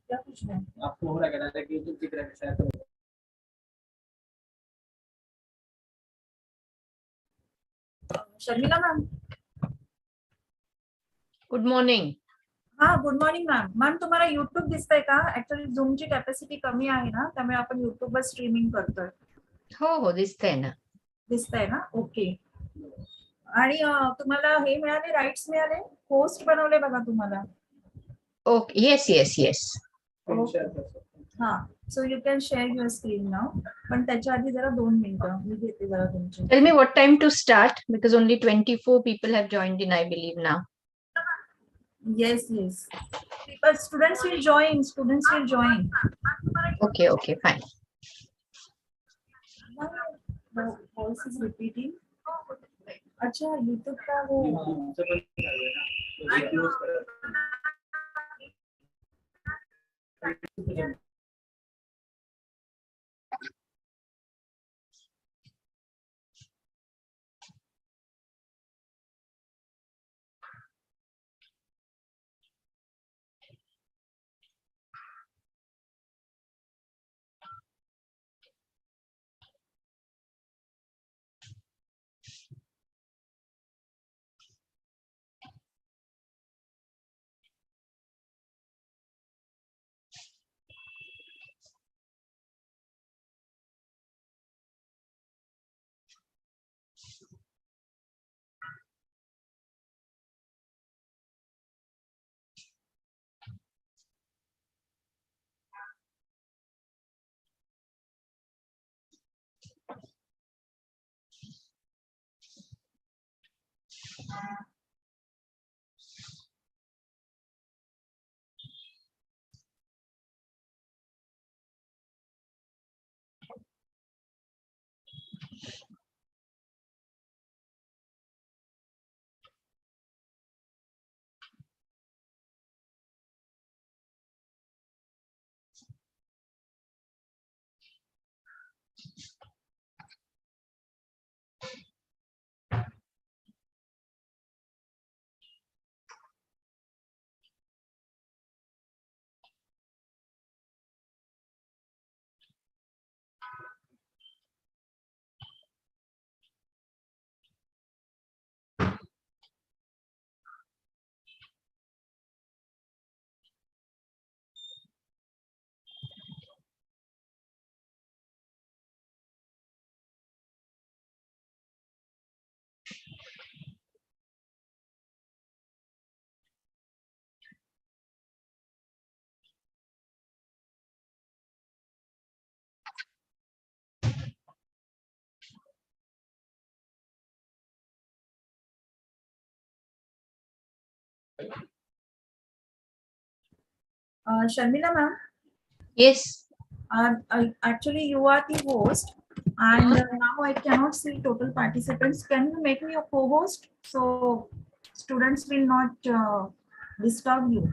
क्या कुछ नहीं आपको हो रहा है कि यूट्यूब दिख रहा है शायद। शर्मिला मैम. Good morning. हाँ गुड मॉर्निंग मॅम. मॅम तुम्हाला युट्यूब दिसतंय का? ऍक्च्युअली झूमची कॅपॅसिटी कमी आहे ना, त्यामुळे आपण युट्यूबवर स्ट्रीमिंग करतोय. हो हो दिसतंय ना. दिसतंय ना? ओके. आणि तुम्हाला हे मिळाले, राईट्स मिळाले, होस्ट बनवले बघा तुम्हाला. ओके. Yes yes yes. हा so you can share your screen now. पण त्याच्या आधी जरा 2 मिनिटं मी घेते जरा तुमची. Tell me what time to start because only 24 people have joined in, I believe now. Yes, yes. But students will join. Students will join. Okay, okay, fine. The voice is repeating. अच्छा YouTube का वो Sharmila ma'am. Yes. Actually, you are the host, and now I cannot see total participants. Can you make me a co-host so students will not disturb you?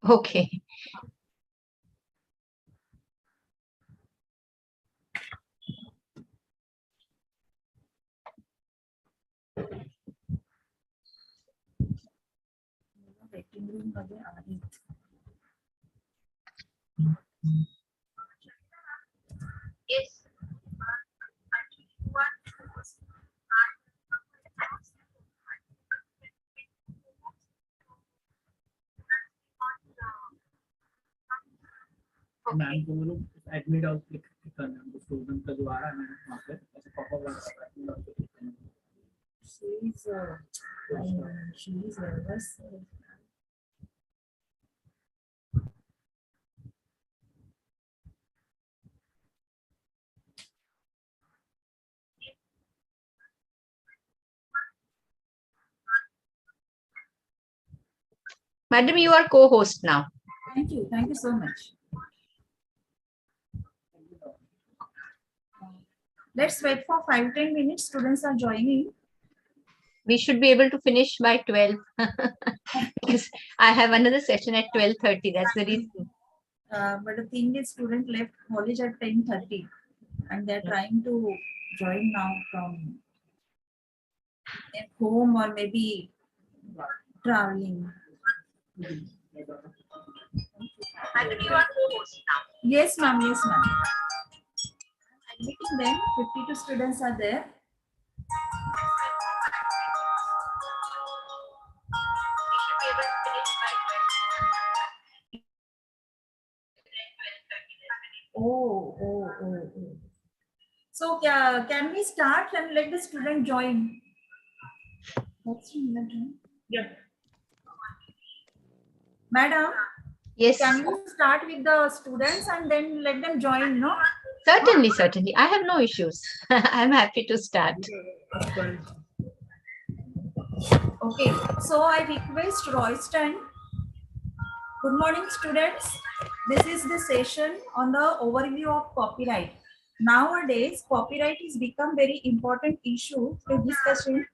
Okay. Waiting room मध्ये आहेत. Yes. Ma'am को बोलो admit out click करना है, student का जो आ रहा है ना वहाँ पे ऐसे पॉपअप आ रहा है, एडमिट आउट क्लिक करना है. She is nervous. Madam, you are co-host now. Thank you so much. Let's wait for 5-10 minutes. Students are joining. We should be able to finish by 12 because I have another session at 12:30. That's the reason. But the thing is, student left college at 10:30, and they're trying to join now from at home or maybe traveling. Yes, ma'am. Yes, ma'am. Admitting them. 52 students are there. Oh. So can we start and let the student join? Yeah. Madam, Yes, can we start with the students and then let them join, no? certainly. I have no issues. I'm happy to start. Okay, so I request Royston. Good morning, students. This is the session on the overview of copyright. Nowadays, copyright has become very important issue to discussion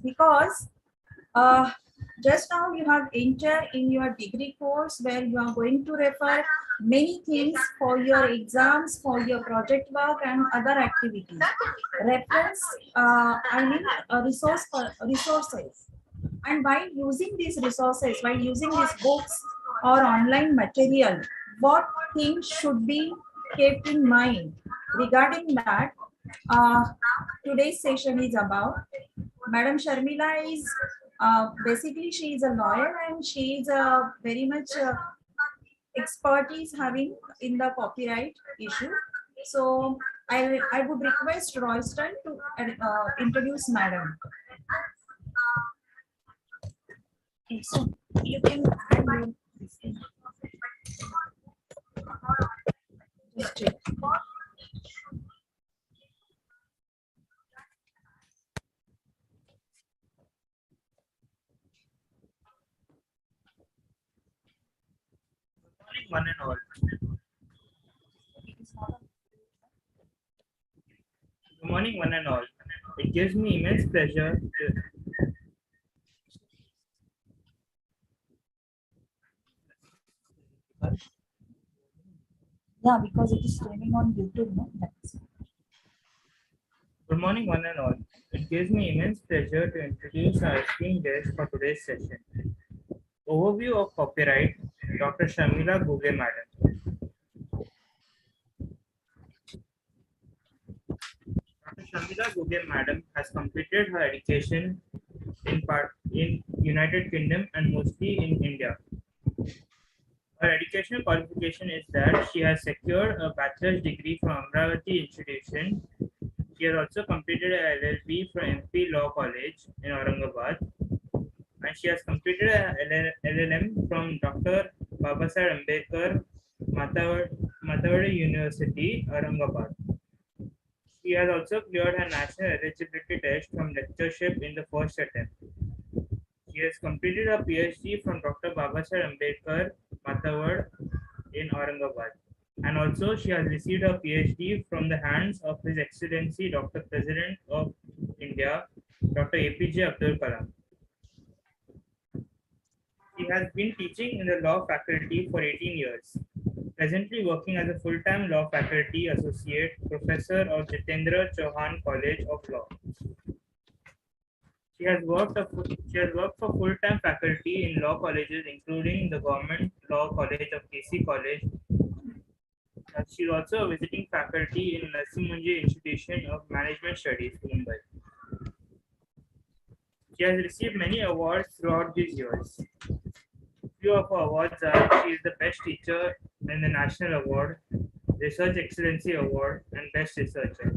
because just now you have entered in your degree course where you are going to refer many things for your exams, for your project work and other activities. Reference, resources. And by using these resources, by using these books or online material, what things should be kept in mind? Regarding that, today's session is about Madam Sharmila is basically she is a lawyer and she is very much expertise having in the copyright issue. So I would request Royston to introduce Madam. Okay, so you can add your just check. One and all. Good morning, one and all. It gives me immense pleasure to Yeah, because it is streaming on YouTube, no? That's Good morning, one and all. It gives me immense pleasure to introduce our esteemed guest for today's session. Overview of copyright, Dr. Sharmila Guge, Madam. Dr. Sharmila Guge, Madam, has completed her education in United Kingdom and mostly in India. Her educational qualification is that she has secured a bachelor's degree from Amravati Institution. She has also completed a LLB from MP Law College in Aurangabad, and she has completed a LLM from Dr. Babasaheb Ambedkar, Mathavadi University, Aurangabad. She has also cleared her national eligibility test from lectureship in the first attempt. She has completed a PhD from Dr. Babasaheb Ambedkar, Mathavadi in Aurangabad. And also she has received a PhD from the hands of His Excellency Dr. President of India, Dr. APJ Abdul Kalam. She has been teaching in the law faculty for 18 years, presently working as a full-time law faculty associate professor of Jitendra Chauhan College of Law. She has worked for full-time faculty in law colleges, including the Government Law College of KC College. She is also a visiting faculty in Narasimhan Institution of Management Studies, Mumbai. She has received many awards throughout these years. Few of her awards are: she is the best teacher in the National Award, Research Excellency Award, and Best Researcher.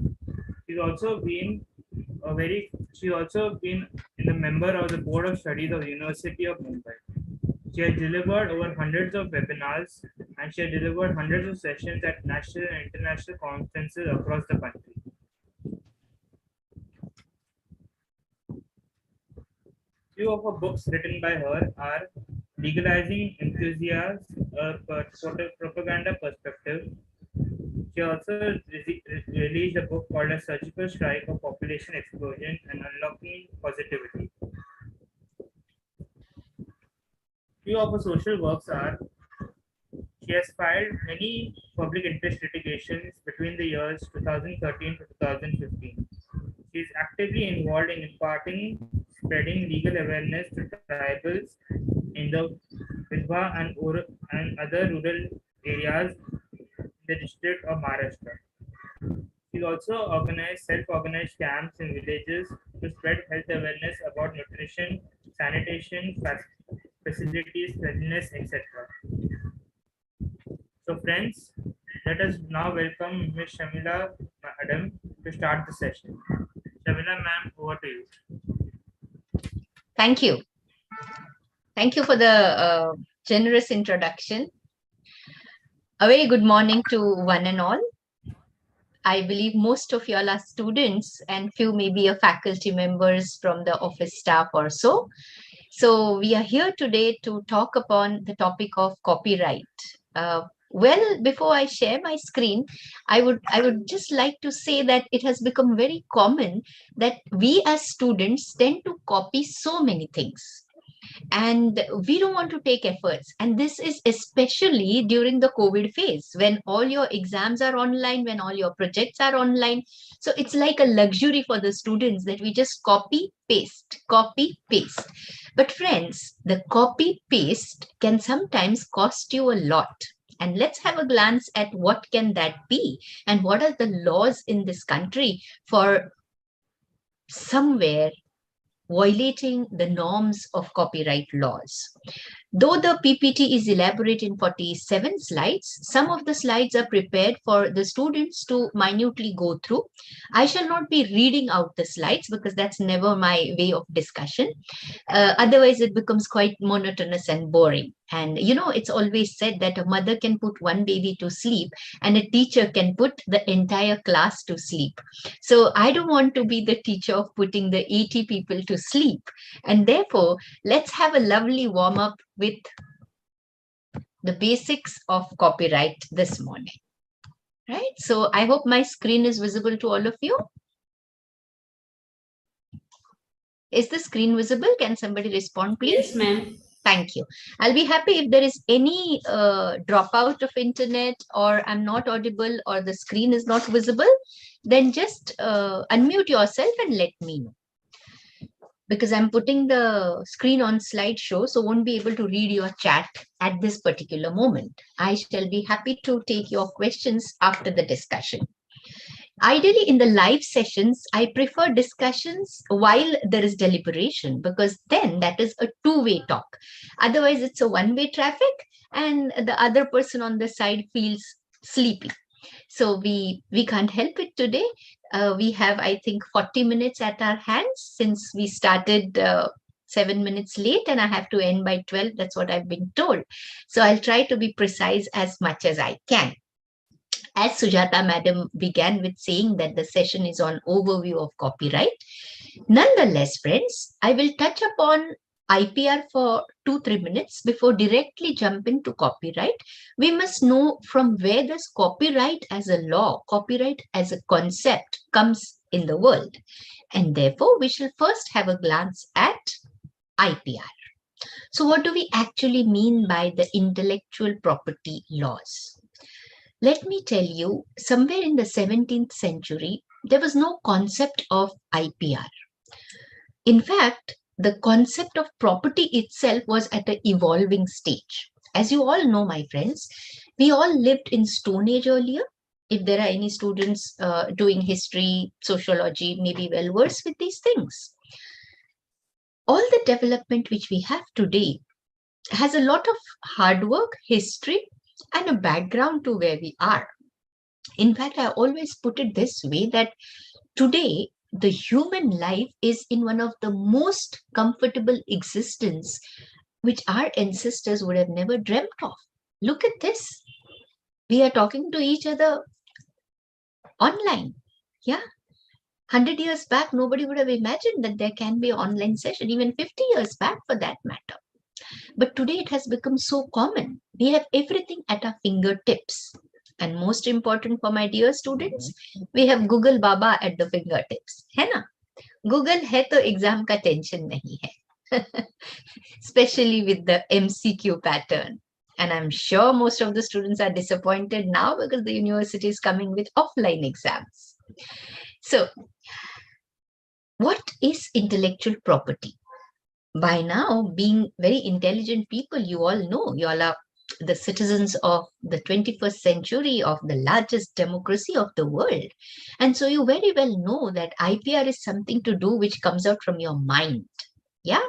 She's also been a member of the Board of Studies of the University of Mumbai. She has delivered over hundreds of webinars, and she has delivered hundreds of sessions at national and international conferences across the country. Few of her books written by her are Legalizing Enthusiasts, a Propaganda Perspective. She also released a book called A Surgical Strike of Population Explosion and Unlocking Positivity. Few of her social works are: she has filed many public interest litigations between the years 2013 to 2015. She is actively involved in spreading legal awareness to tribals in the Vidwa and other rural areas in the district of Maharashtra. She also organized self-organized camps in villages to spread health awareness about nutrition, sanitation, facilities, cleanliness, etc. So friends, let us now welcome Ms. Shamila Madam to start the session. Shamila ma'am, over to you. Thank you. Thank you for the generous introduction. A very good morning to one and all. I believe most of y'all are students and few maybe are faculty members from the office staff or so. So we are here today to talk upon the topic of copyright. Well, before I share my screen, I would just like to say that it has become very common that we as students tend to copy so many things. And we don't want to take efforts, and this is especially during the COVID phase when all your exams are online, when all your projects are online. So it's like a luxury for the students that we just copy paste, but friends, the copy paste can sometimes cost you a lot. And let's have a glance at what can that be and what are the laws in this country for somewhere violating the norms of copyright laws. Though the PPT is elaborate in 47 slides, some of the slides are prepared for the students to minutely go through. I shall not be reading out the slides because that's never my way of discussion. Otherwise, it becomes quite monotonous and boring. And it's always said that a mother can put one baby to sleep and a teacher can put the entire class to sleep. So I don't want to be the teacher of putting the 80 people to sleep. And therefore, let's have a lovely warm up with the basics of copyright this morning. Right? So I hope my screen is visible to all of you. Is the screen visible? Can somebody respond, please? Yes, ma'am. Thank you. I'll be happy if there is any dropout of internet or I'm not audible or the screen is not visible, then just unmute yourself and let me know. Because I'm putting the screen on slideshow, so won't be able to read your chat at this particular moment. I shall be happy to take your questions after the discussion. Ideally, in the live sessions, I prefer discussions while there is deliberation, because then that is a two-way talk. Otherwise, it's a one-way traffic and the other person on the side feels sleepy. So we can't help it today. We have, I think, 40 minutes at our hands since we started 7 minutes late, and I have to end by 12. That's what I've been told. So I'll try to be precise as much as I can. As Sujata Madam began with saying that the session is on overview of copyright. Nonetheless, friends, I will touch upon IPR for 2-3 minutes before directly jumping to copyright. We must know from where does copyright as a law, copyright as a concept comes in the world. And therefore, we shall first have a glance at IPR. So what do we actually mean by the intellectual property laws? Let me tell you, somewhere in the 17th century, there was no concept of IPR. In fact, the concept of property itself was at an evolving stage. As you all know, my friends, we all lived in Stone Age earlier. If there are any students doing history, sociology, maybe well versed with these things. All the development which we have today has a lot of hard work, history, and a background to where we are. In fact, I always put it this way, that today the human life is in one of the most comfortable existence which our ancestors would have never dreamt of. Look at this. We are talking to each other online. Yeah. 100 years back, nobody would have imagined that there can be an online session, even 50 years back for that matter. But today it has become so common. We have everything at our fingertips. And most important for my dear students, we have Google Baba at the fingertips. है ना? Google है तो exam का tension नहीं है. Especially with the MCQ pattern. And I'm sure most of the students are disappointed now because the university is coming with offline exams. So, what is intellectual property? by now, being very intelligent people, you all know you all are the citizens of the 21st century, of the largest democracy of the world. And so you very well know that IPR is something to do which comes out from your mind. Yeah.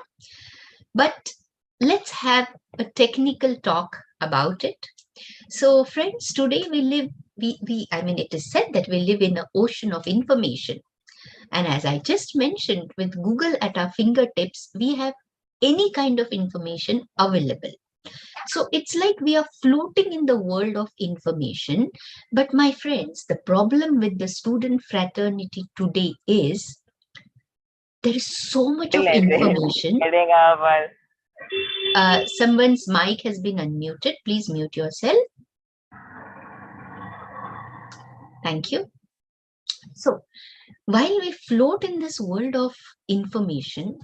But let's have a technical talk about it. So, friends, today I mean, it is said that we live in an ocean of information. And as I just mentioned, with Google at our fingertips, we have any kind of information available. So it's like we are floating in the world of information. But my friends, the problem with the student fraternity today is there is so much of information. Someone's mic has been unmuted. Please mute yourself. Thank you. So while we float in this world of information,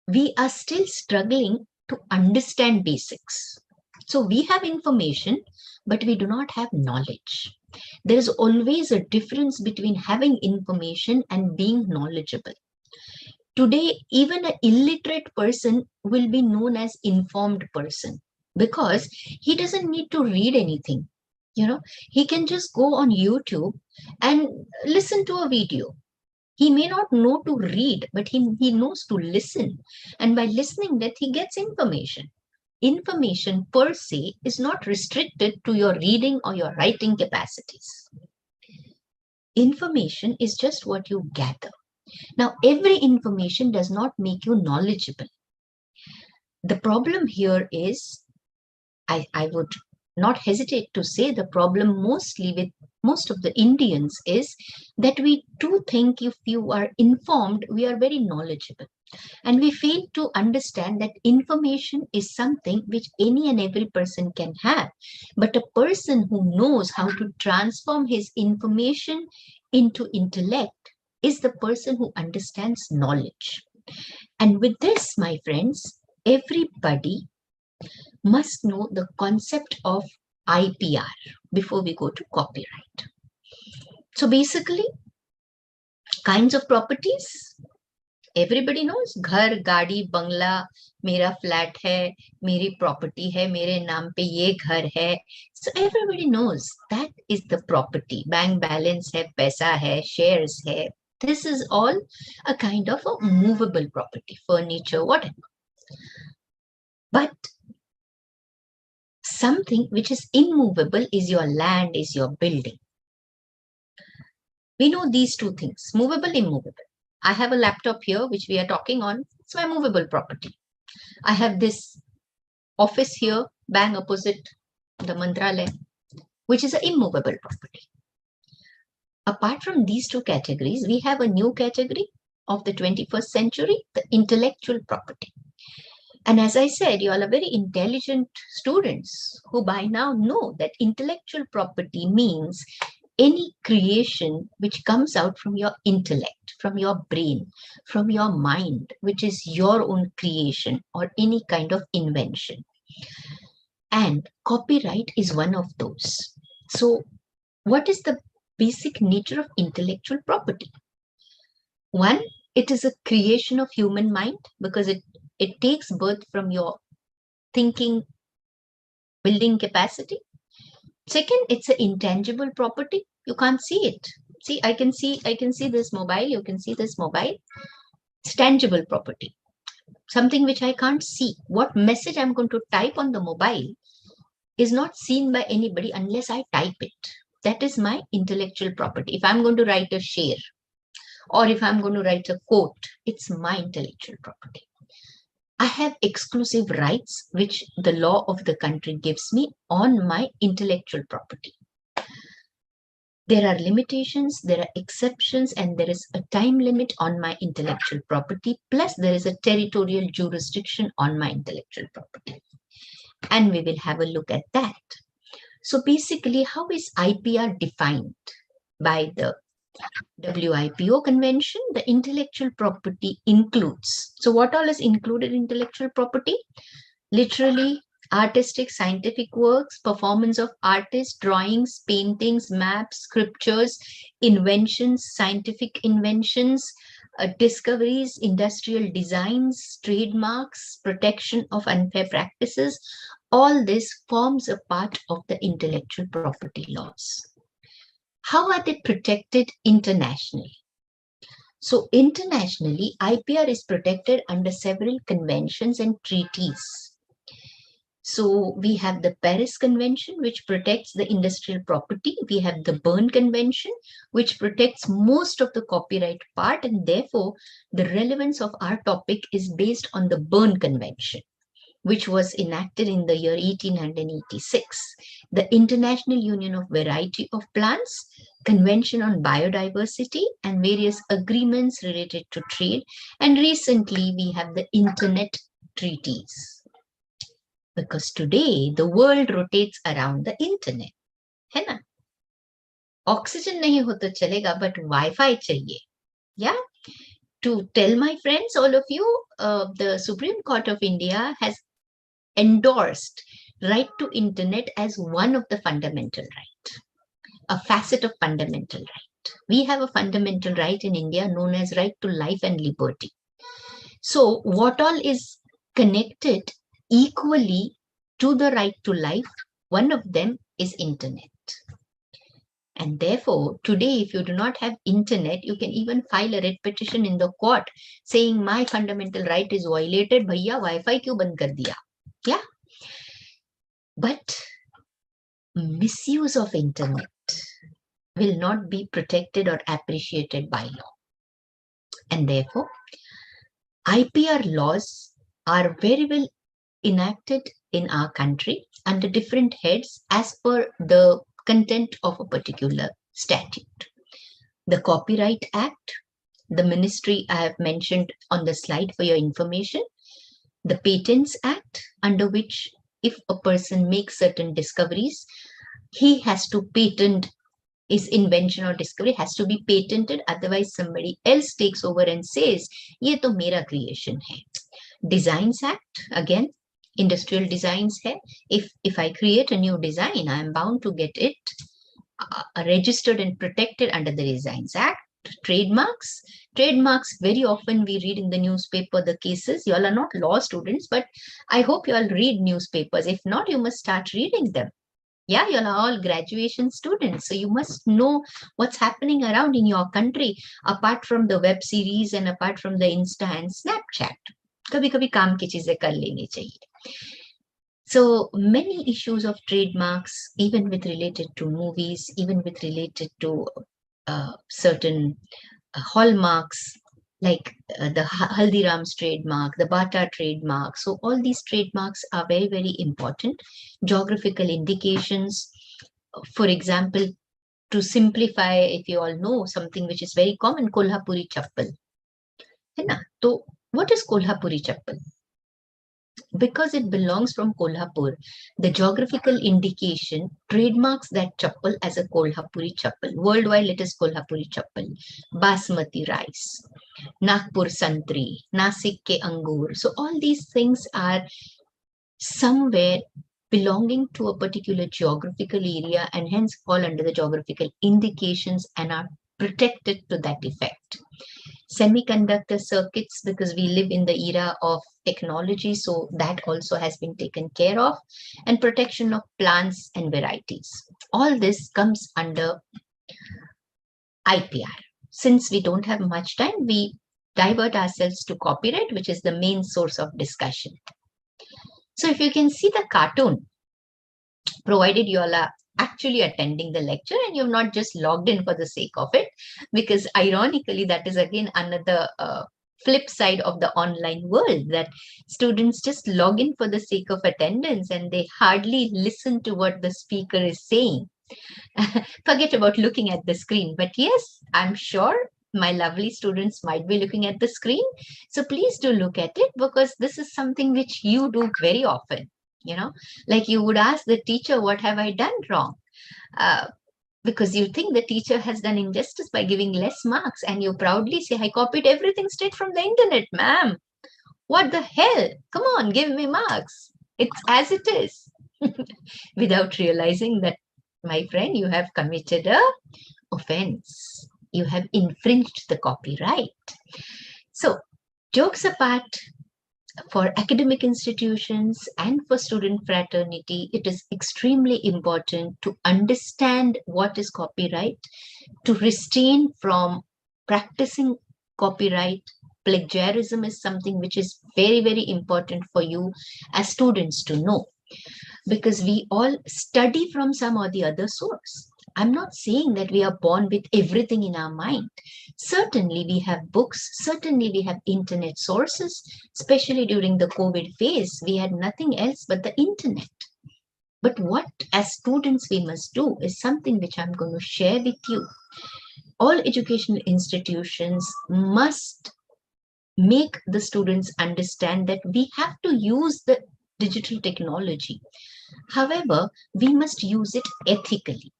we are still struggling to understand basics. So we have information, but we do not have knowledge. There is always a difference between having information and being knowledgeable. Today, even an illiterate person will be known as informed person because he doesn't need to read anything. He can just go on YouTube and listen to a video. He may not know to read, but he knows to listen. And by listening that, he gets information. Information per se is not restricted to your reading or your writing capacities. Information is just what you gather. Now, every information does not make you knowledgeable. The problem here is, I would not hesitate to say the problem mostly with most of the Indians is that we do think if you are informed, we are very knowledgeable. And we fail to understand that information is something which any and every person can have. But a person who knows how to transform his information into intellect is the person who understands knowledge. And with this, my friends, everybody must know the concept of IPR before we go to copyright. So basically, kinds of properties. Everybody knows, घर, गाड़ी, बंगला, मेरा flat है, मेरी property है, मेरे नाम पे ये घर है. So everybody knows that is the property. Bank balance है, पैसा है, shares है. This is all a kind of a movable property, furniture, whatever. But something which is immovable is your land, is your building. We know these two things, movable, immovable. I have a laptop here, which we are talking on. It's my movable property. I have this office here, bang opposite the Mantralaya, which is an immovable property. Apart from these two categories, we have a new category of the 21st century, the intellectual property. And as I said, you all are very intelligent students who by now know that intellectual property means any creation which comes out from your intellect, from your brain, from your mind, which is your own creation or any kind of invention. And copyright is one of those. So what is the basic nature of intellectual property? One, it is a creation of human mind because it takes birth from your thinking, building capacity. Second, it's an intangible property. You can't see it. See, I can see this mobile. You can see this mobile. It's tangible property. Something which I can't see. What message I'm going to type on the mobile is not seen by anybody unless I type it. That is my intellectual property. If I'm going to write a share or if I'm going to write a quote, it's my intellectual property. I have exclusive rights which the law of the country gives me on my intellectual property. There are limitations, there are exceptions, and there is a time limit on my intellectual property. Plus, there is a territorial jurisdiction on my intellectual property. And we will have a look at that. So basically, how is IPR defined? By the WIPO convention, the intellectual property includes. So what all is included in intellectual property? Literally, artistic, scientific works, performance of artists, drawings, paintings, maps, scriptures, inventions, scientific inventions, discoveries, industrial designs, trademarks, protection of unfair practices, all this forms a part of the intellectual property laws. How are they protected internationally? So internationally, IPR is protected under several conventions and treaties. So we have the Paris Convention, which protects the industrial property. We have the Berne Convention, which protects most of the copyright part. And therefore, the relevance of our topic is based on the Berne Convention, which was enacted in the year 1886. The International Union of Variety of Plants, Convention on Biodiversity, and various agreements related to trade. And recently, we have the Internet treaties. Because today the world rotates around the internet, है ना? Oxygen नहीं हो तो चलेगा, but Wi-Fi चाहिए. Yeah. To tell my friends, all of you, the Supreme Court of India has endorsed right to internet as one of the fundamental right, a facet of fundamental right. We have a fundamental right in India known as right to life and liberty. So what all is connected equally to the right to life, one of them is internet. And therefore, today, if you do not have internet, you can even file a writ petition in the court saying my fundamental right is violated, bhaiya, Wi-Fi kyun band kar diya? Yeah. But misuse of internet will not be protected or appreciated by law. And therefore, IPR laws are very well enacted in our country under different heads as per the content of a particular statute. The Copyright Act, the ministry I have mentioned on the slide for your information, the Patents Act, under which if a person makes certain discoveries, he has to patent his invention or discovery, has to be patented, otherwise somebody else takes over and says, ye to mera creation hai. Designs Act, again, industrial designs hai. If I create a new design, I am bound to get it registered and protected under the Designs Act. Trademarks, very often we read in the newspaper the cases. You all are not law students, but I hope you all read newspapers. If not, you must start reading them. Yeah, you all are all graduation students, so you must know what's happening around in your country, apart from the web series and apart from the Insta and Snapchat. कभी-कभी काम की चीजें कर लेनी चाहिए. So many issues of trademarks, even with related to movies, even with related to certain hallmarks, like the Haldiram's trademark, the Bata trademark. So all these trademarks are very, very important. Geographical indications, for example, to simplify, if you all know something which is very common, Kolhapuri chappal. So what is Kolhapuri chappal? Because it belongs from Kolhapur, the geographical indication trademarks that chappal as a Kolhapuri chappal. Worldwide, it is Kolhapuri chappal. Basmati rice, Nagpur santri, Nasik ke angur. So all these things are somewhere belonging to a particular geographical area and hence fall under the geographical indications and are protected to that effect. Semiconductor circuits, because we live in the era of technology, so that also has been taken care of, and protection of plants and varieties. All this comes under IPR. Since we don't have much time, we divert ourselves to copyright, which is the main source of discussion. So if you can see the cartoon, provided you all are actually attending the lecture and you've not just logged in for the sake of it, because ironically, that is again another flip side of the online world, that students just log in for the sake of attendance and they hardly listen to what the speaker is saying. Forget about looking at the screen. But yes, I'm sure my lovely students might be looking at the screen. So please do look at it, because this is something which you do very often. You know, like you would ask the teacher, what have I done wrong? Because you think the teacher has done injustice by giving less marks, and you proudly say, I copied everything straight from the internet, ma'am. What the hell? Come on, give me marks. It's as it is. Without realizing that, my friend, you have committed a offense. You have infringed the copyright. So, jokes apart, for academic institutions and for student fraternity, it is extremely important to understand what is copyright, to restrain from practicing copyright. Plagiarism is something which is very, very important for you as students to know, because we all study from some or the other source. I'm not saying that we are born with everything in our mind. Certainly, we have books, certainly, we have internet sources, especially during the COVID phase. We had nothing else but the internet. But what, as students, we must do is something which I'm going to share with you. All educational institutions must make the students understand that we have to use the digital technology. However, we must use it ethically.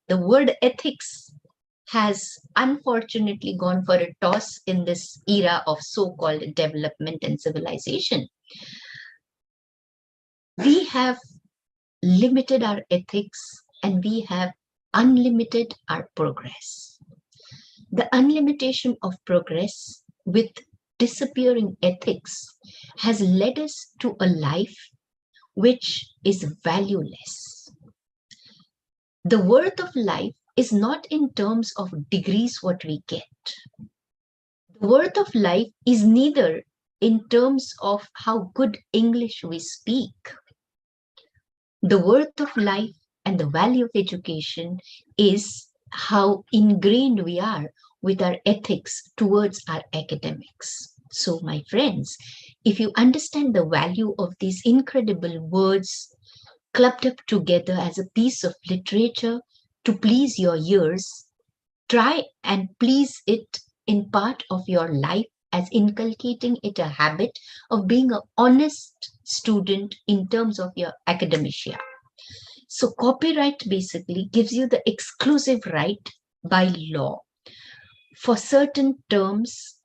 The word ethics has unfortunately gone for a toss in this era of so-called development and civilization. We have limited our ethics and we have unlimited our progress. The unlimitation of progress with disappearing ethics has led us to a life which is valueless. The worth of life is not in terms of degrees what we get. The worth of life is neither in terms of how good English we speak. The worth of life and the value of education is how ingrained we are with our ethics towards our academics. So, my friends, if you understand the value of these incredible words clubbed up together as a piece of literature to please your ears, try and please it in part of your life as inculcating it a habit of being an honest student in terms of your academia. So copyright basically gives you the exclusive right by law for certain terms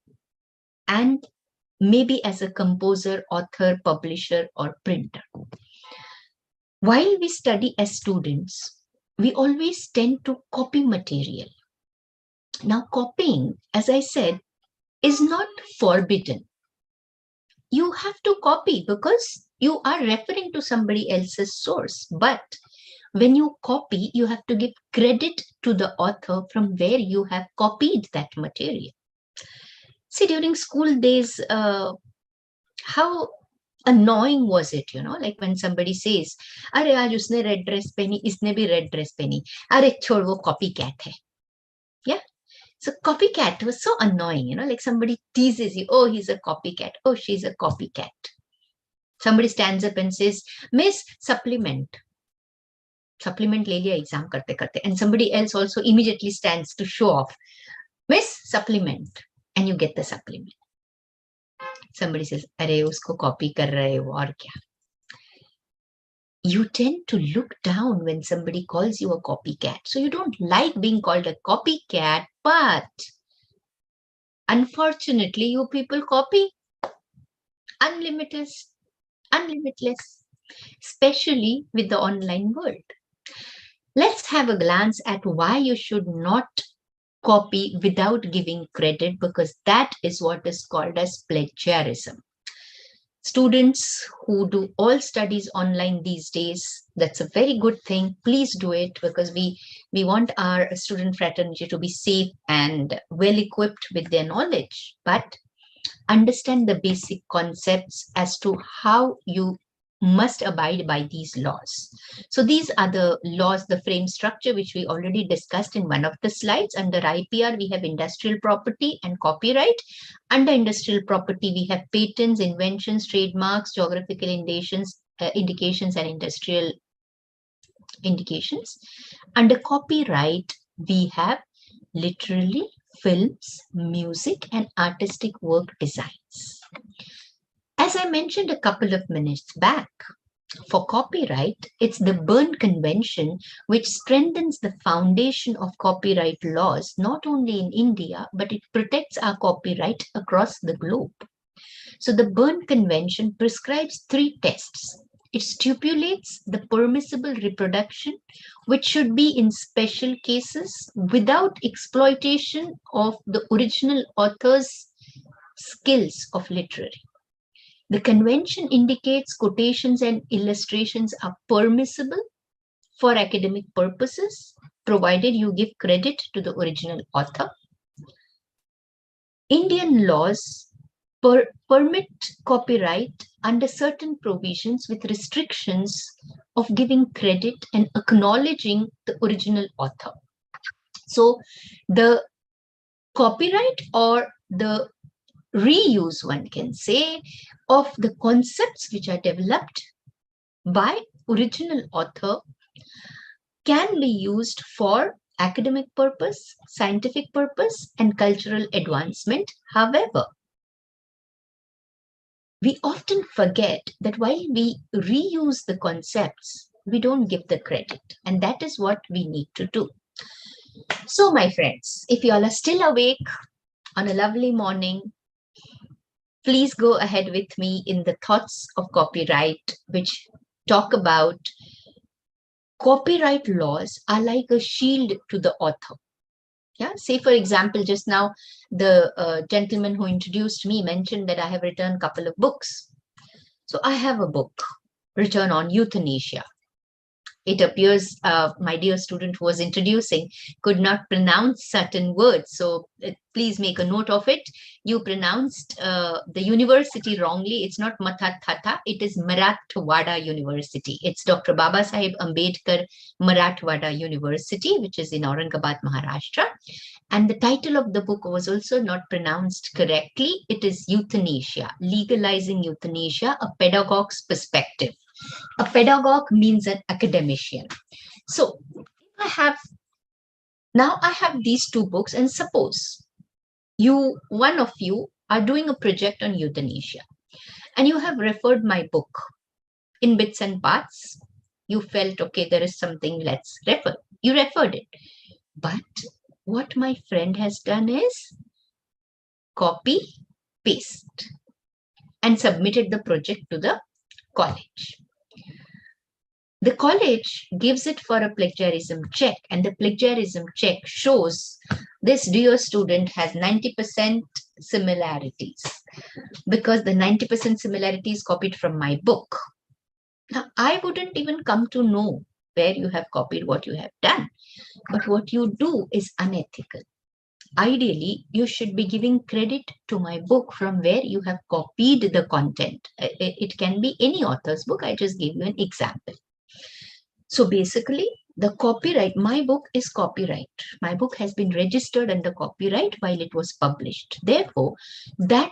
and maybe as a composer, author, publisher, or printer. While we study as students, we always tend to copy material. Now, copying, as I said, is not forbidden. You have to copy because you are referring to somebody else's source. But when you copy, you have to give credit to the author from where you have copied that material. See, during school days, how annoying was it, like when somebody says, "Are aaj usne red dress pehni, isne bhi red dress pehni. Are chhod, wo copycat hai." Yeah. So copycat was so annoying, like somebody teases you, "Oh, he's a copycat. Oh, she's a copycat." Somebody stands up and says, "Miss, supplement." Supplement le liya exam karte karte. And somebody else also immediately stands to show off. "Miss, supplement." And you get the supplement. Somebody says, "Arey, usko copy kar rahe ho, aur kya?" You tend to look down when somebody calls you a copycat. So you don't like being called a copycat, but unfortunately, you people copy unlimited, unlimitless, especially with the online world. Let's have a glance at why you should not copy without giving credit, because that is what is called as plagiarism. Students who do all studies online these days, that's a very good thing. Please do it, because we want our student fraternity to be safe and well equipped with their knowledge. But understand the basic concepts as to how you must abide by these laws. So these are the laws, the frame structure, which we already discussed in one of the slides. Under IPR, we have industrial property and copyright. Under industrial property, we have patents, inventions, trademarks, geographical indications, and industrial indications. Under copyright, we have literally films, music, and artistic work designs. As I mentioned a couple of minutes back, for copyright, it's the Berne Convention which strengthens the foundation of copyright laws, not only in India, but it protects our copyright across the globe. So the Berne Convention prescribes 3 tests. It stipulates the permissible reproduction, which should be in special cases without exploitation of the original author's skills of literary. The convention indicates quotations and illustrations are permissible for academic purposes, provided you give credit to the original author. Indian laws permit copyright under certain provisions with restrictions of giving credit and acknowledging the original author. So the copyright or the reuse, one can say, of the concepts which are developed by original author can be used for academic purpose, scientific purpose, and cultural advancement. However, we often forget that while we reuse the concepts, we don't give the credit, and that is what we need to do. So, my friends, if you all are still awake on a lovely morning, please go ahead with me in the thoughts of copyright, which talk about copyright laws are like a shield to the author. Yeah, say for example, just now the gentleman who introduced me mentioned that I have written a couple of books. So I have a book written on euthanasia. It appears my dear student who was introducing could not pronounce certain words. So please make a note of it. You pronounced the university wrongly. It's not Mathathata. It is Marathwada University. It's Dr. Baba Sahib Ambedkar Marathwada University, which is in Aurangabad, Maharashtra. And the title of the book was also not pronounced correctly. It is Euthanasia, Legalizing Euthanasia, a Pedagogue's Perspective. A pedagogue means an academician. So I have these two books, and suppose one of you are doing a project on euthanasia and you have referred my book in bits and parts. You felt, okay, there is something, let's refer. You referred it. But what my friend has done is copy, paste, and submitted the project to the college. The college gives it for a plagiarism check, and the plagiarism check shows this dear student has 90% similarities, because the 90% similarity is copied from my book. Now, I wouldn't even come to know where you have copied what you have done, but what you do is unethical. Ideally, you should be giving credit to my book from where you have copied the content. It can be any author's book. I just gave you an example. So basically, the copyright, my book is copyright. My book has been registered under copyright while it was published. Therefore, that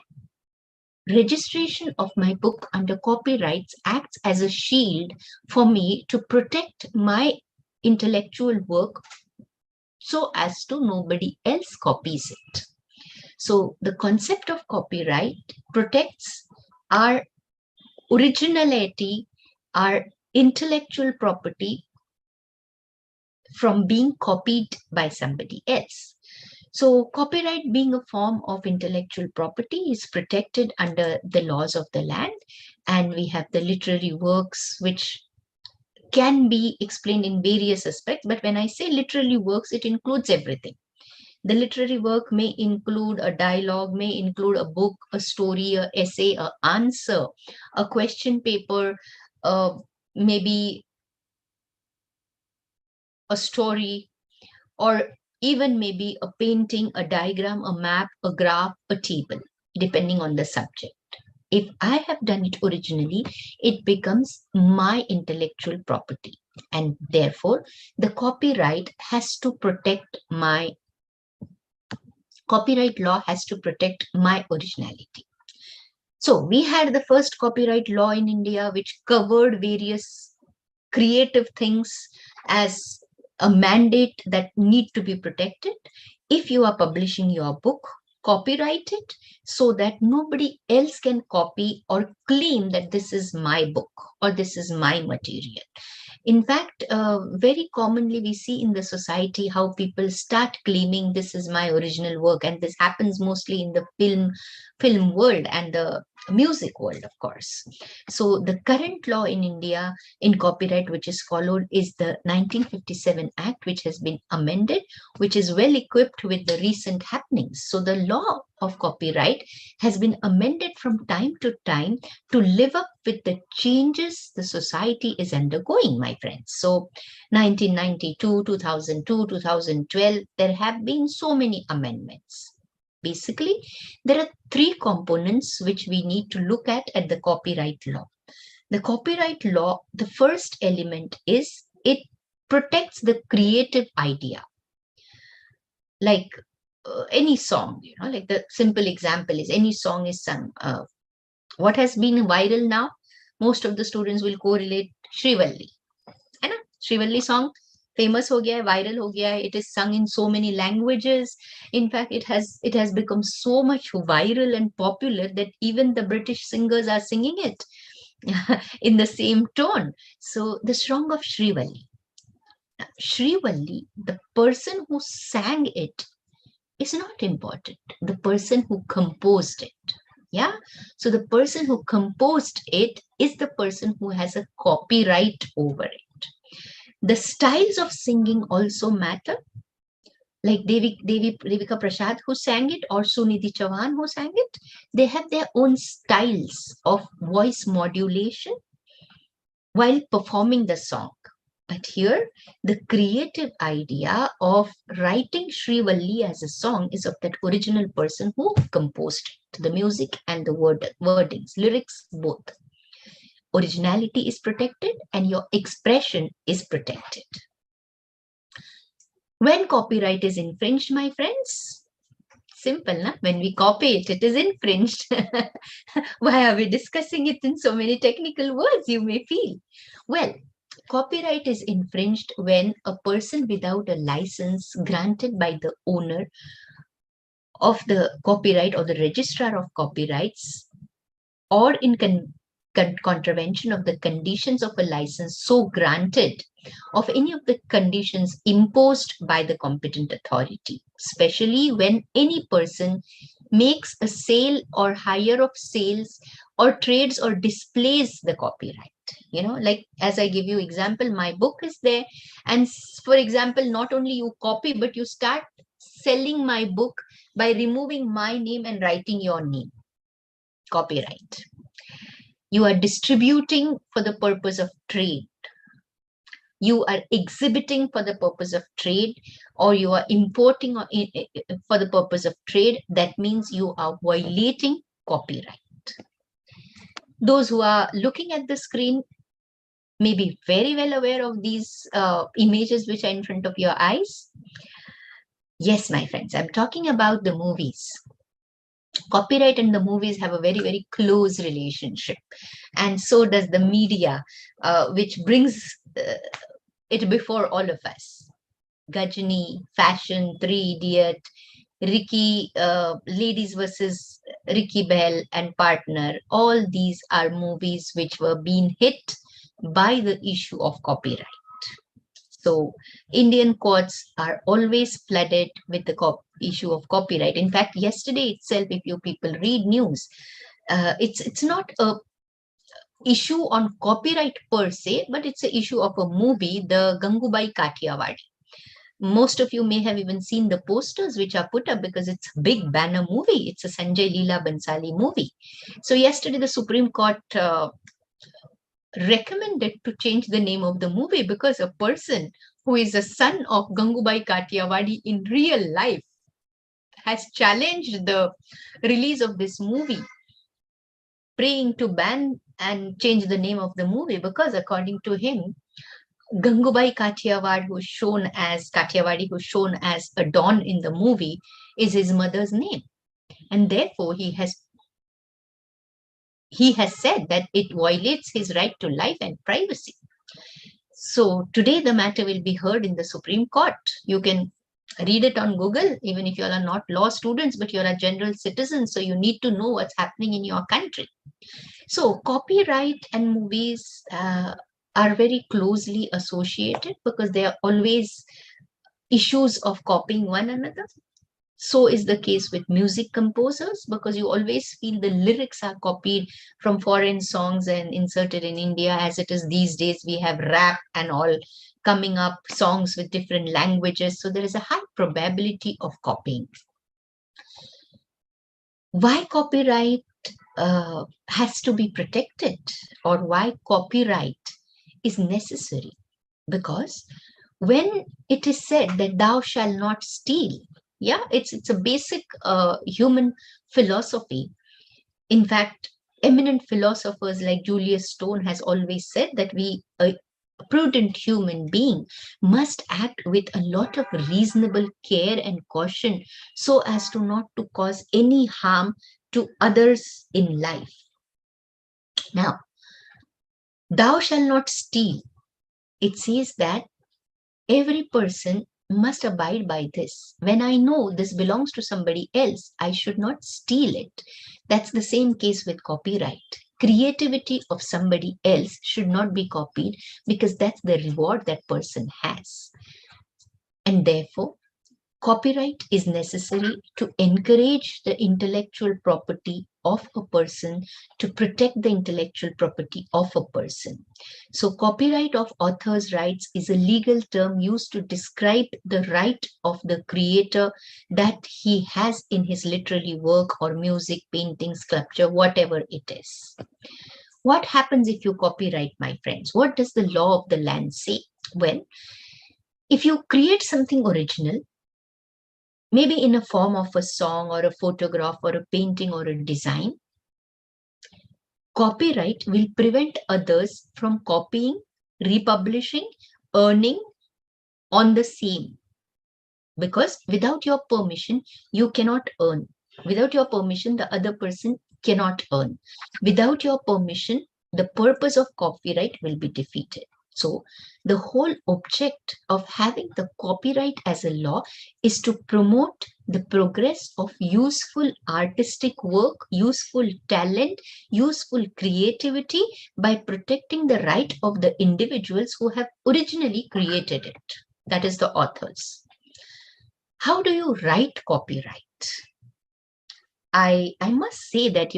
registration of my book under copyrights acts as a shield for me to protect my intellectual work so as to nobody else copies it. So the concept of copyright protects our originality, our intellectual property from being copied by somebody else. So copyright, being a form of intellectual property, is protected under the laws of the land. And we have the literary works, which can be explained in various aspects. But when I say literary works, it includes everything. The literary work may include a dialogue, may include a book, a story, an essay, an answer, a question paper, maybe a story, or even maybe a painting, a diagram, a map, a graph, a table, depending on the subject. If I have done it originally, it becomes my intellectual property. And therefore, the copyright law has to protect my originality. So we had the first copyright law in India, which covered various creative things as a mandate that need to be protected. If you are publishing your book, copyright it so that nobody else can copy or claim that this is my book or this is my material. In fact, very commonly we see in the society how people start claiming this is my original work, and this happens mostly in the film world and the music world, of course. So the current law in India in copyright which is followed is the 1957 Act, which has been amended, which is well equipped with the recent happenings. So the law of copyright has been amended from time to time to live up with the changes the society is undergoing, my friends. So 1992, 2002, 2012, there have been so many amendments. Basically, there are three components which we need to look at the copyright law. The copyright law, the first element is it protects the creative idea. Like any song, like the simple example is any song is sung. What has been viral now? Most of the students will correlate Shrivalli. है ना? Shrivalli song famous ho gaya hai, viral ho gaya hai. It is sung in so many languages. In fact, it has become so much viral and popular that even the British singers are singing it in the same tone. So the song of Shrivalli. Shrivalli, the person who sang it is not important. The person who composed it. Yeah. So the person who composed it is the person who has a copyright over it. The styles of singing also matter. Like Devika Prasad who sang it or Sunidhi Chauhan who sang it, they have their own styles of voice modulation while performing the song. But here, the creative idea of writing Shrivalli as a song is of that original person who composed it, the music and the wordings, lyrics both. Originality is protected and your expression is protected. When copyright is infringed, my friends, simple, na? When we copy it, it is infringed. Why are we discussing it in so many technical words, you may feel? Well, copyright is infringed when a person without a license granted by the owner of the copyright or the registrar of copyrights, or in contravention of the conditions of a license so granted, of any of the conditions imposed by the competent authority, especially when any person makes a sale or hire of sales or trades or displays the copyright. Like as I give you example, my book is there, and for example, not only you copy, but you start selling my book by removing my name and writing your name. Copyright. You are distributing for the purpose of trade. You are exhibiting for the purpose of trade, or you are importing for the purpose of trade. That means you are violating copyright. Those who are looking at the screen may be very well aware of these images which are in front of your eyes. Yes, my friends, I'm talking about the movies. Copyright and the movies have a very, very close relationship. And so does the media, which brings it before all of us. Gajini, Fashion, Three Idiot, Ricky, Ladies versus Ricky Bell and Partner. All these are movies which were being hit by the issue of copyright. So Indian courts are always flooded with the issue of copyright. In fact, yesterday itself, if you people read news, it's not a issue on copyright per se, but it's an issue of a movie, the Gangubai Kathiawadi. Most of you may have even seen the posters which are put up because it's a big banner movie. It's a Sanjay Leela Bansali movie. So yesterday, the Supreme Court recommended to change the name of the movie because a person who is a son of Gangubai Kathiawadi in real life has challenged the release of this movie, praying to ban and change the name of the movie because according to him, Gangubai Kathiawadi, who's shown as a don in the movie, is his mother's name. And therefore, he has said that it violates his right to life and privacy. So today the matter will be heard in the Supreme Court. You can read it on Google, even if you are not law students, but you're a general citizen, so you need to know what's happening in your country. So copyright and movies are very closely associated because there are always issues of copying one another. So is the case with music composers, because you always feel the lyrics are copied from foreign songs and inserted in India. As it is these days, we have rap and all coming up, songs with different languages. So there is a high probability of copying. Why copyright has to be protected, or why copyright is necessary? Because when it is said that thou shalt not steal, yeah, it's a basic human philosophy. In fact, eminent philosophers like Julius Stone has always said that a prudent human being must act with a lot of reasonable care and caution so as to not to cause any harm to others in life. Now, thou shalt not steal. It says that every person must abide by this. When I know this belongs to somebody else, I should not steal it. That's the same case with copyright. Creativity of somebody else should not be copied because that's the reward that person has. And therefore, copyright is necessary to encourage the intellectual property of a person, to protect the intellectual property of a person. So copyright of author's rights is a legal term used to describe the right of the creator that he has in his literary work or music, painting, sculpture, whatever it is. What happens if you copyright, my friends? What does the law of the land say? Well, if you create something original, maybe in a form of a song or a photograph or a painting or a design, copyright will prevent others from copying, republishing, earning on the same. Because without your permission, you cannot earn. Without your permission, the other person cannot earn. Without your permission, the purpose of copyright will be defeated. So the whole object of having the copyright as a law is to promote the progress of useful artistic work, useful talent, useful creativity by protecting the right of the individuals who have originally created it. That is the authors. How do you write copyright? I must say that,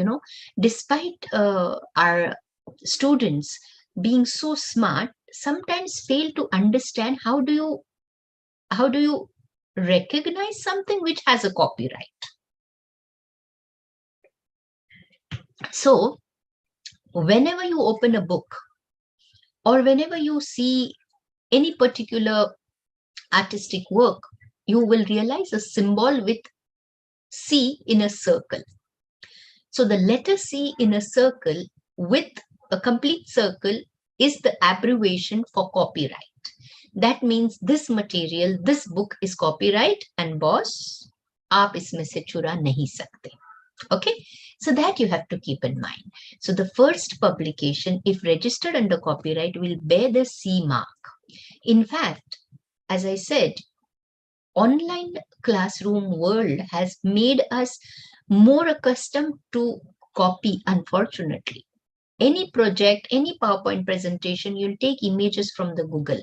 despite our students being so smart, sometimes fail to understand how do you recognize something which has a copyright. So whenever you open a book or whenever you see any particular artistic work, you will realize a symbol with C in a circle. So the letter C in a circle with a complete circle is the abbreviation for copyright. That means this material, this book is copyright and boss, aap isme se chura nahi sakte. Okay, so that you have to keep in mind. So the first publication, if registered under copyright, will bear the C mark. In fact, as I said, online classroom world has made us more accustomed to copy, unfortunately. Any project, any PowerPoint presentation, you'll take images from the Google.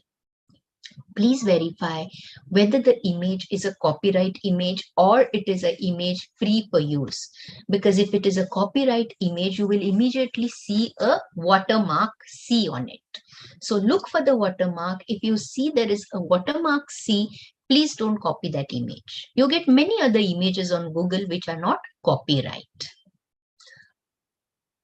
Please verify whether the image is a copyright image or it is an image free for use. Because if it is a copyright image, you will immediately see a watermark C on it. So look for the watermark. If you see there is a watermark C, please don't copy that image. You get many other images on Google which are not copyright.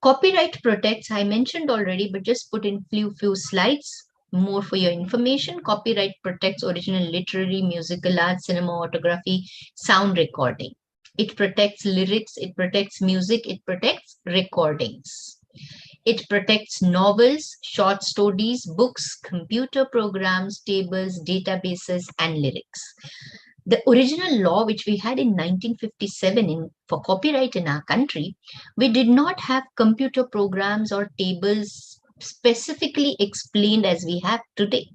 Copyright protects, I mentioned already, but just put in few slides more for your information. Copyright protects original literary, musical arts, cinematography, sound recording. It protects lyrics, it protects music, it protects recordings. It protects novels, short stories, books, computer programs, tables, databases, and lyrics. The original law, which we had in 1957 for copyright in our country, we did not have computer programs or tables specifically explained as we have today.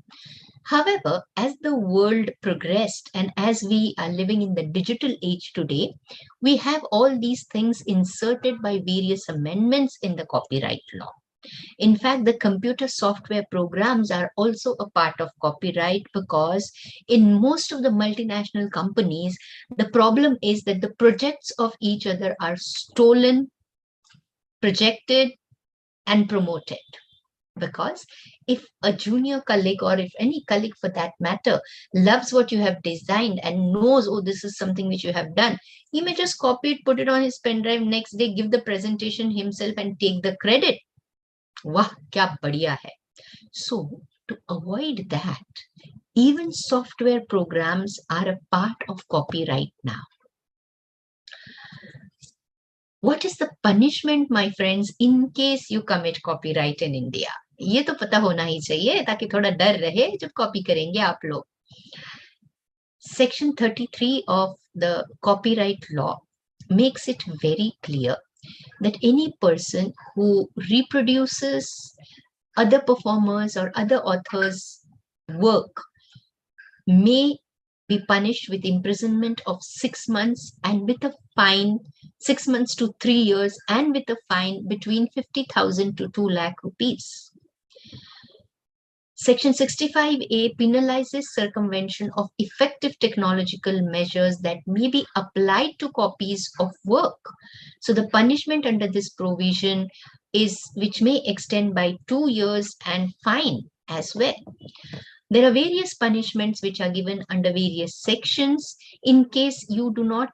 However, as the world progressed and as we are living in the digital age today, we have all these things inserted by various amendments in the copyright law. In fact, the computer software programs are also a part of copyright, because in most of the multinational companies, the problem is that the projects of each other are stolen, projected, and promoted. Because if a junior colleague, or if any colleague for that matter, loves what you have designed and knows, oh, this is something which you have done, he may just copy it, put it on his pen drive, next day give the presentation himself and take the credit. Wah, kya badhiya hai. So to avoid that, even software programs are a part of copyright now. What is the punishment, my friends, in case you commit copyright in India? ये तो पता होना ही चाहिए ताकि थोड़ा डर रहे जब कॉपी करेंगे आप लोग. Section 33 of the copyright law makes it very clear that any person who reproduces other performers or other authors' work may be punished with imprisonment of 6 months and with a fine 6 months to 3 years and with a fine between 50,000 to 2 lakh rupees. Section 65A penalizes circumvention of effective technological measures that may be applied to copies of work. So the punishment under this provision is which may extend by 2 years and fine as well. There are various punishments which are given under various sections in case you do not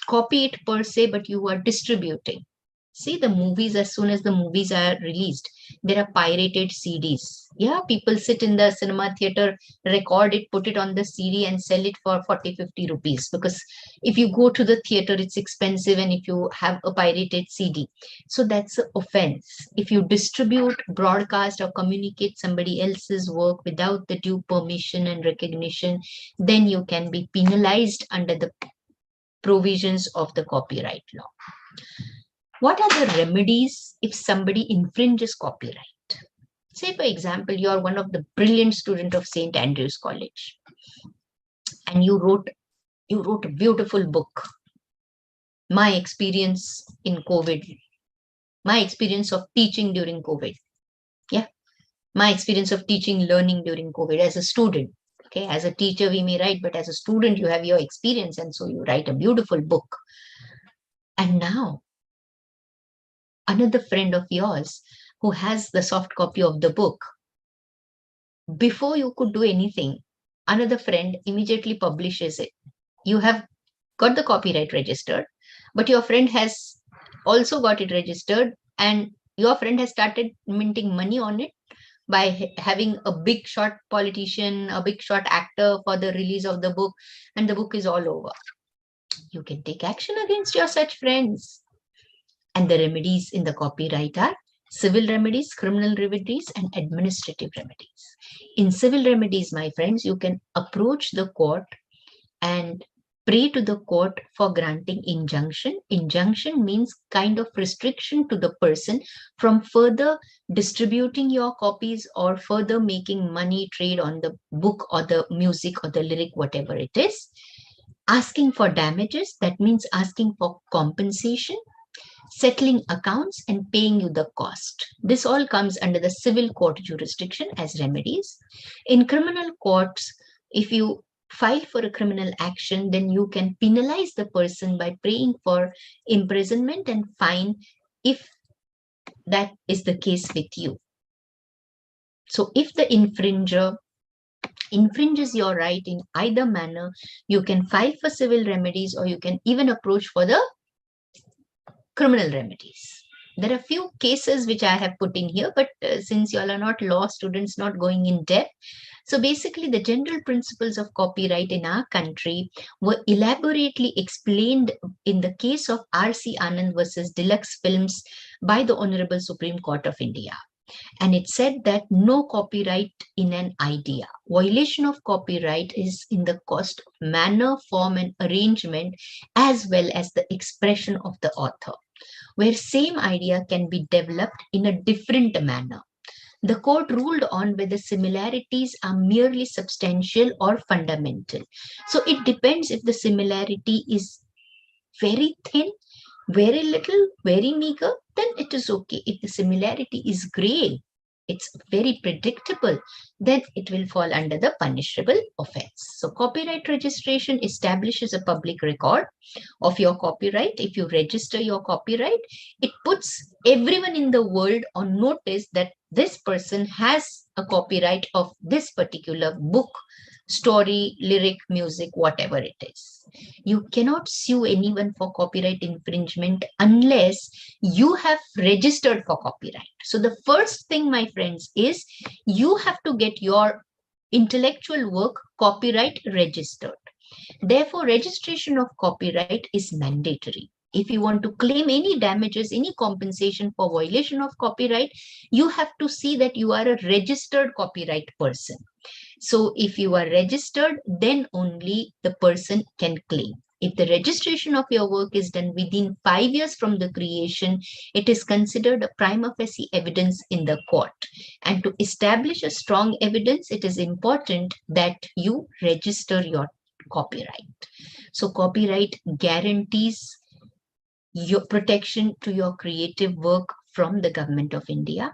copy it per se, but you are distributing. See, the movies, as soon as the movies are released, there are pirated CDs. Yeah, people sit in the cinema theater, record it, put it on the CD and sell it for 40, 50 rupees. Because if you go to the theater, it's expensive, and if you have a pirated CD. So that's an offense. If you distribute, broadcast, or communicate somebody else's work without the due permission and recognition, then you can be penalized under the provisions of the copyright law. What are the remedies if somebody infringes copyright? Say, for example, you are one of the brilliant students of St. Andrew's College, and you wrote a beautiful book. My experience in COVID, my experience of teaching during COVID. Yeah, my experience of teaching, learning during COVID as a student. Okay, as a teacher, we may write, but as a student, you have your experience, and so you write a beautiful book. And now, another friend of yours who has the soft copy of the book, before you could do anything, another friend immediately publishes it. You have got the copyright registered, but your friend has also got it registered, and your friend has started minting money on it by having a big shot politician, a big shot actor for the release of the book, and the book is all over. You can take action against your such friends. And the remedies in the copyright are civil remedies, criminal remedies, and administrative remedies. In civil remedies, my friends, you can approach the court and pray to the court for granting injunction. Injunction means kind of restriction to the person from further distributing your copies or further making money trade on the book or the music or the lyric, whatever it is. Asking for damages, that means asking for compensation, settling accounts, and paying you the cost. This all comes under the civil court jurisdiction as remedies. In criminal courts, if you file for a criminal action, then you can penalize the person by praying for imprisonment and fine if that is the case with you. So if the infringer infringes your right in either manner, you can file for civil remedies, or you can even approach for the criminal remedies. There are a few cases which I have put in here, but since you all are not law students, not going in depth. So basically, the general principles of copyright in our country were elaborately explained in the case of R.C. Anand versus Deluxe Films by the Honorable Supreme Court of India. And it said that no copyright in an idea. Violation of copyright is in the cost of manner, form, and arrangement, as well as the expression of the author, where same idea can be developed in a different manner. The court ruled on whether similarities are merely substantial or fundamental. So it depends if the similarity is very thin, very little, very meager, then it is okay. If the similarity is gray, it's very predictable, then it will fall under the punishable offense. So copyright registration establishes a public record of your copyright. If you register your copyright, it puts everyone in the world on notice that this person has a copyright of this particular book, story, lyric, music, whatever it is. You cannot sue anyone for copyright infringement unless you have registered for copyright. So the first thing, my friends, is you have to get your intellectual work copyright registered. Therefore, registration of copyright is mandatory. If you want to claim any damages, any compensation for violation of copyright, you have to see that you are a registered copyright person. So if you are registered, then only the person can claim. If the registration of your work is done within 5 years from the creation, it is considered a prima facie evidence in the court. And to establish a strong evidence, it is important that you register your copyright. So copyright guarantees your protection to your creative work from the government of India.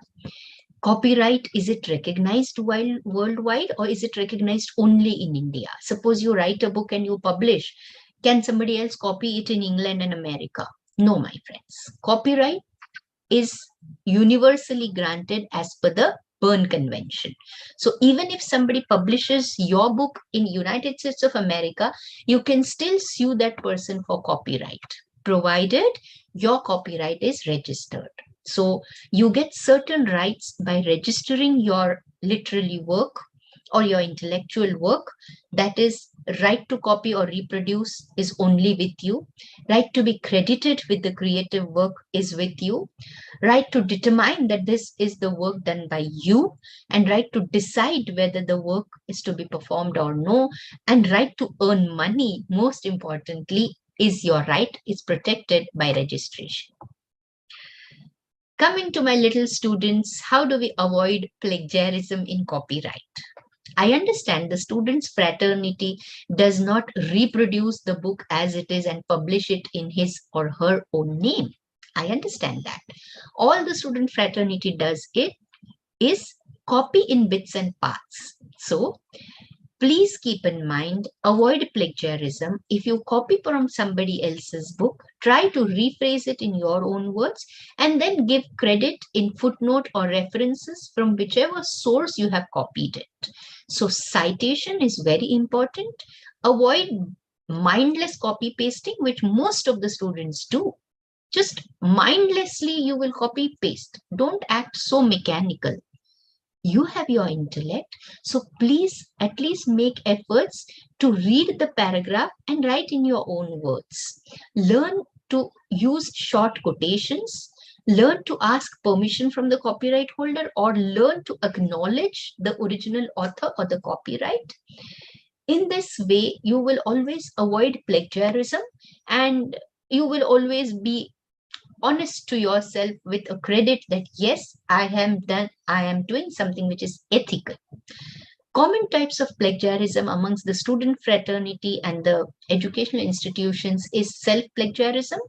Copyright, is it recognized worldwide or is it recognized only in India? Suppose you write a book and you publish. Can somebody else copy it in England and America? No, my friends. Copyright is universally granted as per the Berne Convention. So even if somebody publishes your book in United States of America, you can still sue that person for copyright, provided your copyright is registered. So you get certain rights by registering your literary work or your intellectual work. That is, right to copy or reproduce is only with you. Right to be credited with the creative work is with you. Right to determine that this is the work done by you, and right to decide whether the work is to be performed or no, and right to earn money, most importantly, is your right, is protected by registration. Coming to my little students, how do we avoid plagiarism in copyright? I understand the students' fraternity does not reproduce the book as it is and publish it in his or her own name. I understand that. All the student fraternity does it is copy in bits and parts. So please keep in mind, avoid plagiarism. If you copy from somebody else's book, try to rephrase it in your own words and then give credit in footnote or references from whichever source you have copied it. So citation is very important. Avoid mindless copy pasting, which most of the students do. Just mindlessly you will copy paste. Don't act so mechanical. You have your intellect, so please at least make efforts to read the paragraph and write in your own words. Learn to use short quotations, learn to ask permission from the copyright holder, or learn to acknowledge the original author or the copyright. In this way, you will always avoid plagiarism and you will always be honest to yourself with a credit that yes, I am doing something which is ethical. Common types of plagiarism amongst the student fraternity and the educational institutions is self-plagiarism.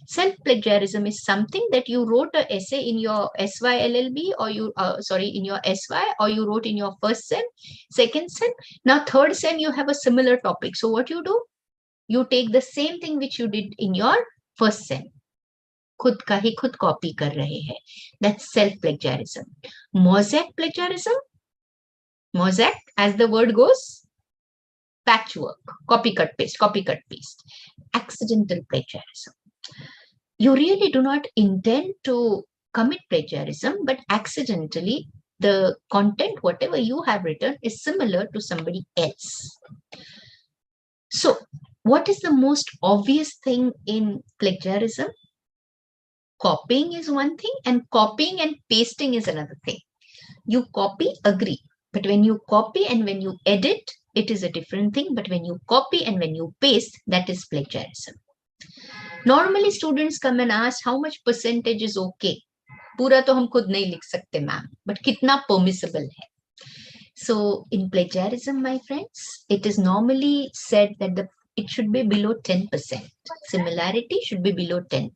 Self-plagiarism is something that you wrote an essay in your SY LLB or in your SY, or you wrote in your first sem, second sem. Now third sem you have a similar topic. So what you do? You take the same thing which you did in your first sem. खुद का ही खुद copy कर रहे हैं. That's self-plagiarism. Mosaic plagiarism. Mosaic, as the word goes, patchwork, copy cut paste, copy cut paste. Accidental plagiarism. You really do not intend to commit plagiarism, but accidentally the content, whatever you have written, is similar to somebody else. So, what is the most obvious thing in plagiarism? Copying is one thing, and copying and pasting is another thing. You copy, agree. But when you copy and when you edit, it is a different thing. But when you copy and when you paste, that is plagiarism. Normally, students come and ask how much percentage is okay. पूरा तो हम खुद नहीं लिख सकते ma'am, but कितना permissible है. So in plagiarism, my friends, it is normally said that the it should be below 10%. Similarity should be below 10%.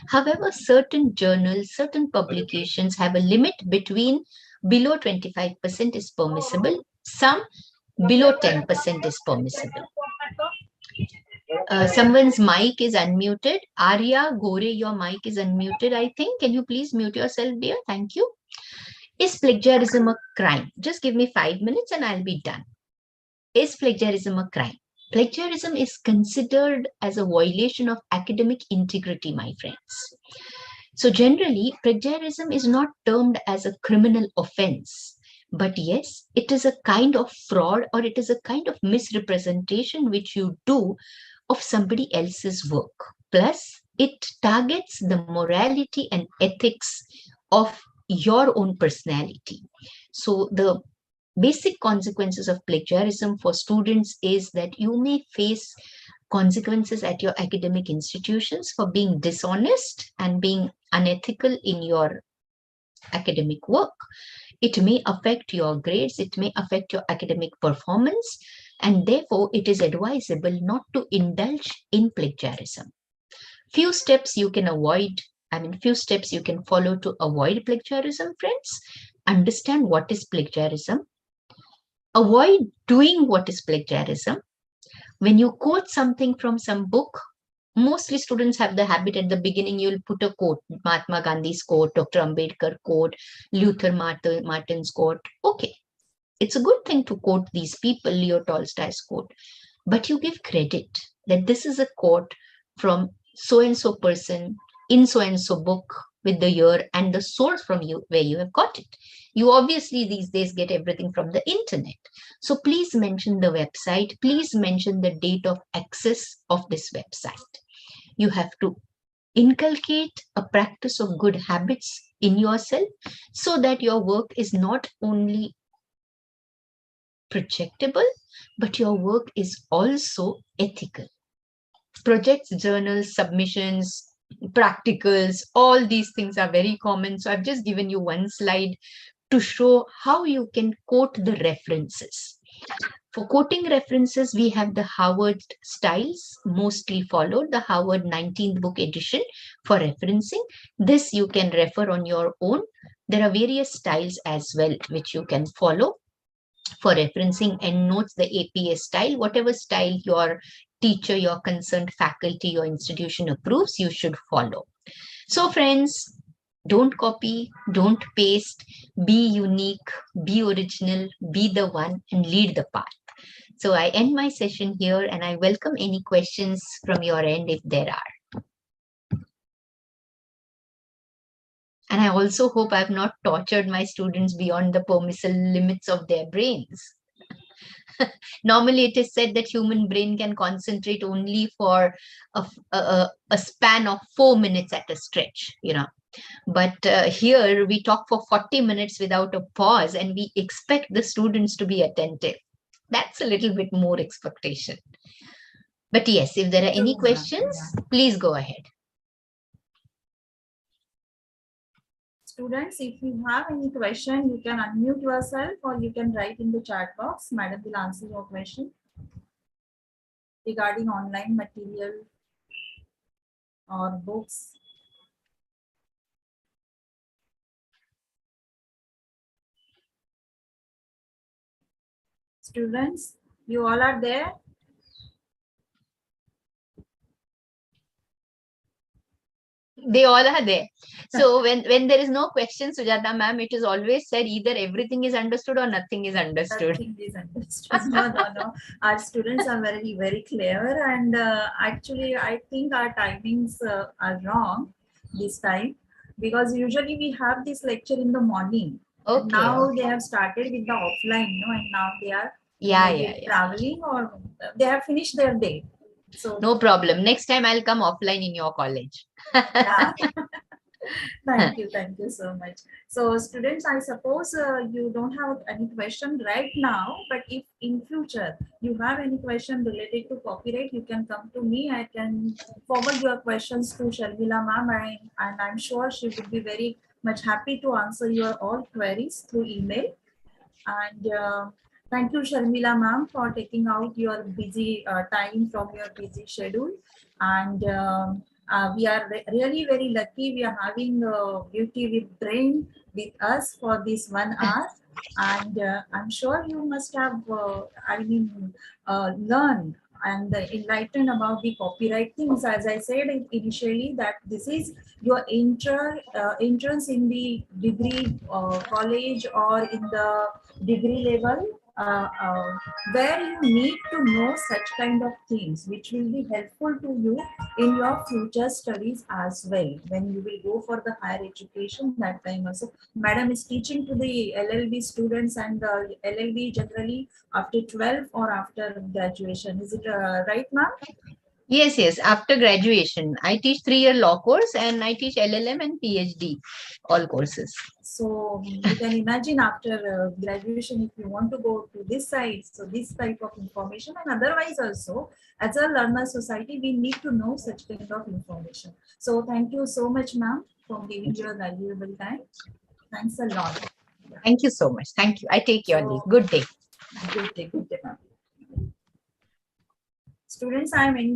However, certain journals, certain publications have a limit between below 25% is permissible. Some below 10% is permissible. Someone's mic is unmuted. Arya Gore, your mic is unmuted, I think. Can you please mute yourself, dear? Thank you. Is plagiarism a crime? Just give me 5 minutes and I'll be done. Is plagiarism a crime? Plagiarism is considered as a violation of academic integrity, my friends. So generally, plagiarism is not termed as a criminal offense. But yes, it is a kind of fraud, or it is a kind of misrepresentation which you do of somebody else's work. Plus, it targets the morality and ethics of your own personality. So the basic consequences of plagiarism for students is that you may face consequences at your academic institutions for being dishonest and being unethical in your academic work. It may affect your grades, it may affect your academic performance, and therefore it is advisable not to indulge in plagiarism. Few steps you can avoid, few steps you can follow to avoid plagiarism, friends. Understand what is plagiarism. Avoid doing what is plagiarism. When you quote something from some book, mostly students have the habit at the beginning, you'll put a quote, Mahatma Gandhi's quote, Dr. Ambedkar quote, Luther Martin's quote. Okay, it's a good thing to quote these people, Leo Tolstoy's quote, but you give credit that this is a quote from so-and-so person in so-and-so book with the year and the source from you where you have got it. You obviously these days get everything from the internet. So please mention the website. Please mention the date of access of this website. You have to inculcate a practice of good habits in yourself so that your work is not only projectable, but your work is also ethical. Projects, journals, submissions, practicals, all these things are very common. So I've just given you one slide to show how you can quote the references. For quoting references, we have the Harvard styles, mostly followed, the Harvard 19th book edition for referencing. This you can refer on your own. There are various styles as well, which you can follow for referencing and notes, the APA style, whatever style your teacher, your concerned faculty, your institution approves, you should follow. So friends, don't copy, don't paste, be unique, be original, be the one and lead the path. So I end my session here and I welcome any questions from your end if there are. And I also hope I've not tortured my students beyond the permissible limits of their brains. Normally, it is said that human brain can concentrate only for a span of 4 minutes at a stretch, But here we talk for 40 minutes without a pause and we expect the students to be attentive. That's a little bit more expectation. But yes, if there are any questions, please go ahead. Students, if you have any question, you can unmute yourself or you can write in the chat box. Madam will answer your question regarding online material or books. Students, you all are there? They all are there. So when there is no question, Sujata ma'am, it is always said either everything is understood or nothing is understood. Nothing is understood. No. Our students are very, very clever. And actually, I think our timings are wrong this time because usually we have this lecture in the morning. Okay. Now they have started with the offline, and now they are traveling or they have finished their day. So no problem. Next time I'll come offline in your college. Yeah. Thank you so much. So students, I suppose you don't have any question right now, but if in future you have any question related to copyright, you can come to me. I can forward your questions to Sharmila ma'am, and I'm sure she would be very much happy to answer your all queries through email. And Thank you, Sharmila ma'am, for taking out your busy time from your busy schedule. And we are really very lucky. We are having Beauty with Brain with us for this 1 hour. And I'm sure you must have, learned and enlightened about the copyright things. As I said initially, that this is your entrance in the degree college or in the degree level, where you need to know such kind of things which will be helpful to you in your future studies as well. When you will go for the higher education, that time also madam is teaching to the LLB students, and the LLB generally after 12 or after graduation. Is it right, ma'am? Yes, yes. After graduation, I teach 3-year law course and I teach LLM and PhD, all courses. So you can imagine after graduation, if you want to go to this side, so this type of information, and otherwise also as a learner society, we need to know such kind of information. So thank you so much, ma'am, for giving your valuable time. Thanks a lot. Yeah. Thank you so much. Thank you. I take your leave. Good day. Good day, ma'am. Students, I am ending.